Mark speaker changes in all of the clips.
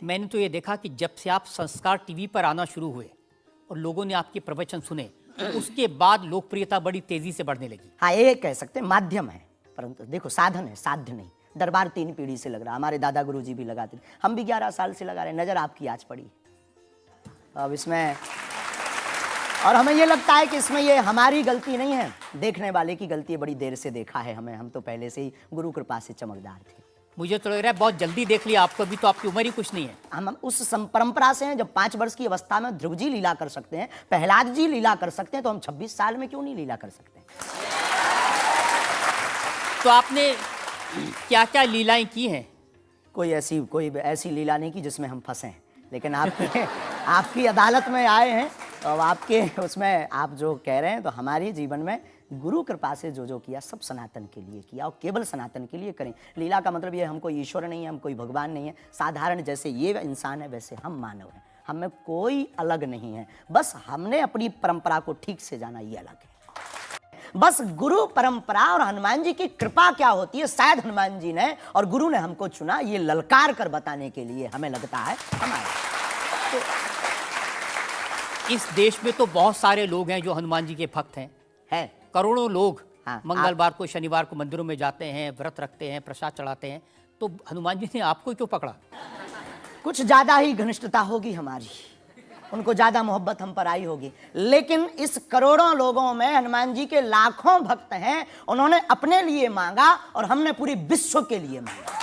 Speaker 1: मैंने तो ये देखा कि जब से आप संस्कार टीवी पर आना शुरू हुए और लोगों ने आपके प्रवचन सुने, उसके बाद लोकप्रियता बड़ी तेजी से बढ़ने लगी।
Speaker 2: हाँ, ये कह सकते हैं माध्यम है, परंतु देखो साधन है, साध्य नहीं। दरबार 3 पीढ़ी से लग रहा, हमारे दादा गुरुजी भी लगाते थे, हम भी 11 साल से लगा रहे हैं। नजर आपकी आज पड़ी अब इसमें, और हमें ये लगता है कि इसमें ये हमारी गलती नहीं है, देखने वाले की गलती है। बड़ी देर से देखा है हमें, हम तो पहले से ही गुरु कृपा से चमकदार थे।
Speaker 1: मुझे तो लग रहा है बहुत जल्दी देख लिया आपको, भी तो आपकी उम्र ही कुछ नहीं है।
Speaker 2: हम उस परंपरा से हैं। जब 5 वर्ष की अवस्था में ध्रुव जी लीला कर सकते हैं, प्रहलाद जी लीला कर सकते हैं, तो हम 26 साल में क्यों नहीं लीला कर सकते?
Speaker 1: तो आपने क्या क्या लीलाएं की हैं?
Speaker 2: कोई ऐसी लीला नहीं की जिसमें हम फंसे हैं, लेकिन आपकी अदालत में आए हैं, तो अब आपके उसमें आप जो कह रहे हैं, तो हमारे जीवन में गुरु कृपा से जो किया सब सनातन के लिए किया, और केवल सनातन के लिए करें। लीला का मतलब ये हम कोई ईश्वर नहीं है, हम कोई भगवान नहीं है। साधारण जैसे ये इंसान है वैसे हम मानव हैं, हमें कोई अलग नहीं है। बस हमने अपनी परंपरा को ठीक से जाना, ये अलग है। बस गुरु परंपरा और हनुमान जी की कृपा क्या होती है, शायद हनुमान जी ने और गुरु ने हमको चुना ये ललकार कर बताने के लिए, हमें लगता है हमारे।
Speaker 1: तो इस देश में तो बहुत सारे लोग हैं जो हनुमान जी के भक्त हैं, करोड़ों लोग।
Speaker 2: हाँ,
Speaker 1: मंगलवार को शनिवार को मंदिरों में जाते हैं, व्रत रखते हैं, प्रसाद चढ़ाते हैं। तो हनुमान जी ने आपको क्यों पकड़ा?
Speaker 2: कुछ ज्यादा ही घनिष्ठता होगी हमारी, उनको ज्यादा मोहब्बत हम पर आई होगी। लेकिन इस करोड़ों लोगों में हनुमान जी के लाखों भक्त हैं, उन्होंने अपने लिए मांगा और हमने पूरी विश्व के लिए मांगा।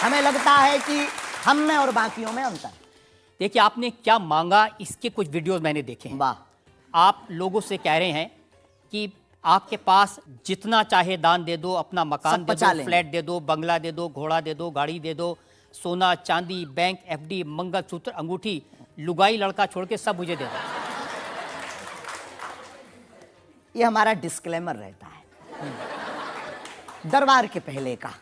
Speaker 2: हमें लगता है कि हमने और बाकियों में अंतर।
Speaker 1: देखिए, आपने क्या मांगा, इसके कुछ वीडियोस मैंने देखे हैं।
Speaker 2: वाह।
Speaker 1: आप लोगों से कह रहे हैं कि आपके पास जितना चाहे दान दे दो, अपना मकान दे दो, फ्लैट दे दो, बंगला दे दो, घोड़ा दे दो, गाड़ी दे दो, सोना चांदी, बैंक, एफडी, मंगलसूत्र, अंगूठी, लुगाई लड़का छोड़ के सब मुझे दे दो।
Speaker 2: ये हमारा डिस्क्लेमर रहता है दरबार के पहले का।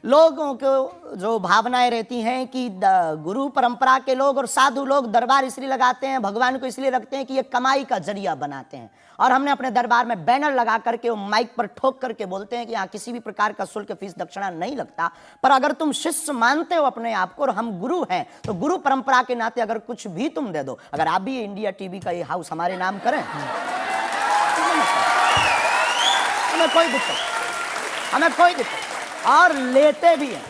Speaker 2: लोगों को जो भावनाएं रहती हैं कि गुरु परंपरा के लोग और साधु लोग दरबार इसलिए लगाते हैं, भगवान को इसलिए रखते हैं कि ये कमाई का जरिया बनाते हैं। और हमने अपने दरबार में बैनर लगा करके, माइक पर ठोक करके बोलते हैं कि यहाँ किसी भी प्रकार का शुल्क, फीस, दक्षिणा नहीं लगता। पर अगर तुम शिष्य मानते हो अपने आप को और हम गुरु हैं, तो गुरु परंपरा के नाते अगर कुछ भी तुम दे दो, अगर आप भी इंडिया टीवी का ये हाउस हमारे नाम करें, हमें कोई दिक्कत, हमें कोई दिक्कत। और लेते भी हैं,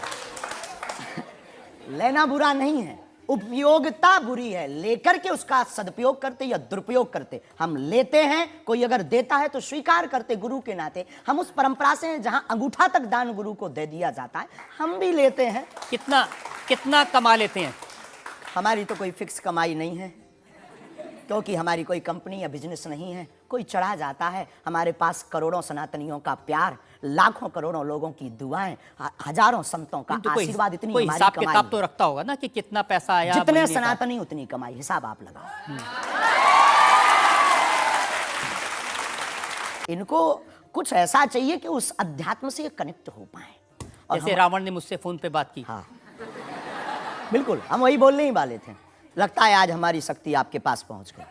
Speaker 2: लेना बुरा नहीं है, उपयोगिता बुरी है। लेकर के उसका सदुपयोग करते या दुरुपयोग करते, हम लेते हैं। कोई अगर देता है तो स्वीकार करते गुरु के नाते। हम उस परंपरा से हैं जहां अंगूठा तक दान गुरु को दे दिया जाता है, हम भी लेते हैं।
Speaker 1: कितना कमा लेते हैं?
Speaker 2: हमारी तो कोई फिक्स कमाई नहीं है, क्योंकि हमारी कोई कंपनी या बिजनेस नहीं है। कोई चढ़ा जाता है, हमारे पास करोड़ों सनातनियों का प्यार, लाखों करोड़ों लोगों की दुआएं, हजारों संतों का आशीर्वाद, इतनी
Speaker 1: कोई
Speaker 2: हमारी
Speaker 1: हिसाब
Speaker 2: कमाई
Speaker 1: किताब तो रखता होगा ना कि कितना पैसा आया।
Speaker 2: जितने सनातनी उतनी कमाई, हिसाब आप लगाओ। इनको कुछ ऐसा चाहिए कि उस अध्यात्म से कनेक्ट हो पाए। और
Speaker 1: जैसे रावण ने मुझसे फोन पे बात की।
Speaker 2: हाँ, बिल्कुल, हम वही बोलने ही वाले थे। लगता है आज हमारी शक्ति आपके पास पहुंच गई।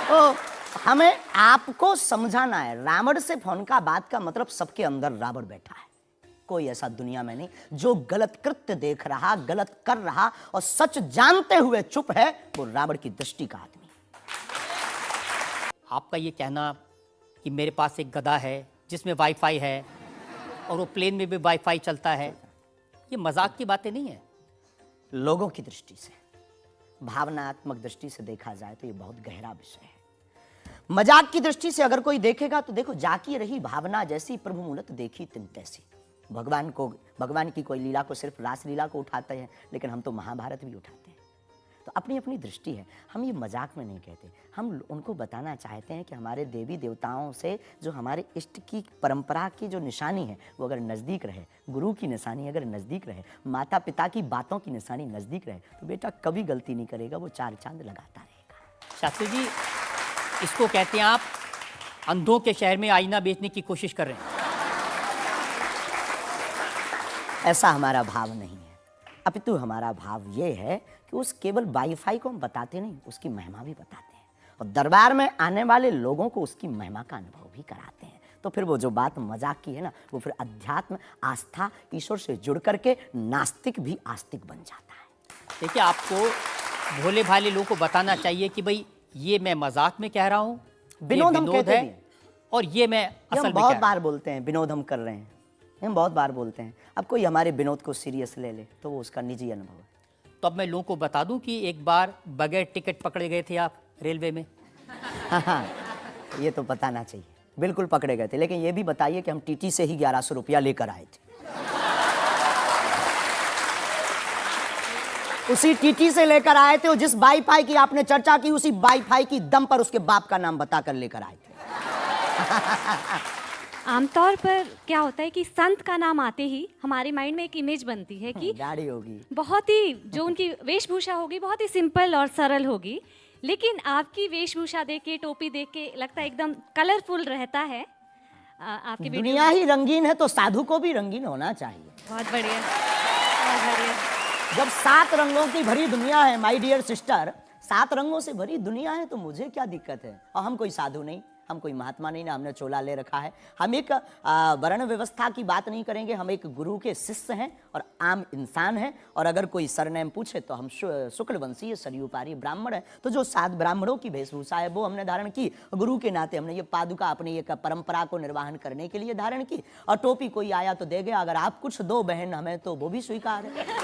Speaker 2: तो हमें आपको समझाना है, रावण से फोन का बात का मतलब सबके अंदर रावण बैठा है। कोई ऐसा दुनिया में नहीं जो गलत कृत्य देख रहा, गलत कर रहा और सच जानते हुए चुप है, वो रावण की दृष्टि का आदमी।
Speaker 1: आपका ये कहना कि मेरे पास एक गधा है जिसमें वाईफाई है और वो प्लेन में भी वाईफाई चलता है, ये मजाक की बातें नहीं है।
Speaker 2: लोगों की दृष्टि से, भावनात्मक दृष्टि से देखा जाए तो ये बहुत गहरा विषय है। मजाक की दृष्टि से अगर कोई देखेगा तो देखो, जाकी रही भावना जैसी, प्रभु मूलत देखी तिन तैसी। भगवान की कोई लीला को सिर्फ रास लीला को उठाते हैं, लेकिन हम तो महाभारत भी उठाते हैं। तो अपनी अपनी दृष्टि है, हम ये मजाक में नहीं कहते। हम उनको बताना चाहते हैं कि हमारे देवी देवताओं से जो हमारे इष्ट की परंपरा की जो निशानी है, वो अगर नज़दीक रहे, गुरु की निशानी अगर नज़दीक रहे, माता पिता की बातों की निशानी नज़दीक रहे, तो बेटा कभी गलती नहीं करेगा, वो 4 चांद लगाता रहेगा।
Speaker 1: शास्त्री जी, इसको कहते हैं आप अंधों के शहर में आईना बेचने की कोशिश कर रहे हैं।
Speaker 2: ऐसा हमारा भाव नहीं है, अपितु हमारा भाव ये है कि उस केवल वाईफाई को हम बताते नहीं, उसकी महिमा भी बताते हैं, और दरबार में आने वाले लोगों को उसकी महिमा का अनुभव भी कराते हैं। तो फिर वो जो बात मजाक की है ना, वो फिर अध्यात्म, आस्था, ईश्वर से जुड़ करके नास्तिक भी आस्तिक बन जाता है।
Speaker 1: देखिए, आपको भोले भाले लोगों को बताना चाहिए कि भाई ये मैं मजाक में कह रहा हूँ,
Speaker 2: विनोद हम कहते
Speaker 1: है,
Speaker 2: भी हैं।
Speaker 1: और ये मैं असल
Speaker 2: हम
Speaker 1: में
Speaker 2: बहुत
Speaker 1: कह
Speaker 2: बार बोलते हैं विनोद हम कर रहे हैं, हम बहुत बार बोलते हैं। अब कोई हमारे विनोद को सीरियस ले ले तो वो उसका निजी अनुभव है।
Speaker 1: तो अब मैं लोगों को बता दूं कि एक बार बगैर टिकट पकड़े गए थे आप रेलवे में।
Speaker 2: हाँ, ये तो बताना चाहिए, बिल्कुल पकड़े गए थे। लेकिन ये भी बताइए कि हम टीटी से ही 1100 रुपया लेकर आए थे। उसी टीटी से लेकर आए थे, जिस वाईफाई की आपने चर्चा की, उसी वाईफाई की दम पर उसके बाप का नाम बताकर लेकर आए थे।
Speaker 3: आमतौर पर क्या होता है कि संत का नाम आते ही हमारे माइंड में एक इमेज बनती है कि
Speaker 2: गाड़ी होगी,
Speaker 3: बहुत ही जो उनकी वेशभूषा होगी बहुत ही सिंपल और सरल होगी, लेकिन आपकी वेशभूषा देख के, टोपी देख के लगता है एकदम कलरफुल रहता है। आपकी
Speaker 2: दुनिया ही रंगीन है तो साधु को भी रंगीन होना चाहिए।
Speaker 3: बहुत बढ़िया, बहुत बढ़िया।
Speaker 2: जब 7 रंगों की भरी दुनिया है माय डियर सिस्टर, 7 रंगों से भरी दुनिया है, तो मुझे क्या दिक्कत है? और हम कोई साधु नहीं, हम कोई महात्मा नहीं ना, हमने चोला ले रखा है। हम एक वर्ण व्यवस्था की बात नहीं करेंगे, हम एक गुरु के शिष्य हैं और आम इंसान हैं। और अगर कोई सरनेम पूछे तो हम शुक्ल वंशीय सरयूपारी ब्राह्मण है। तो जो 7 ब्राह्मणों की वेशभूषा है वो हमने धारण की, गुरु के नाते हमने ये पादुका अपनी एक परंपरा को निर्वहन करने के लिए धारण की। और टोपी कोई आया तो दे गया, अगर आप कुछ दो बहन हमें तो वो भी स्वीकार है।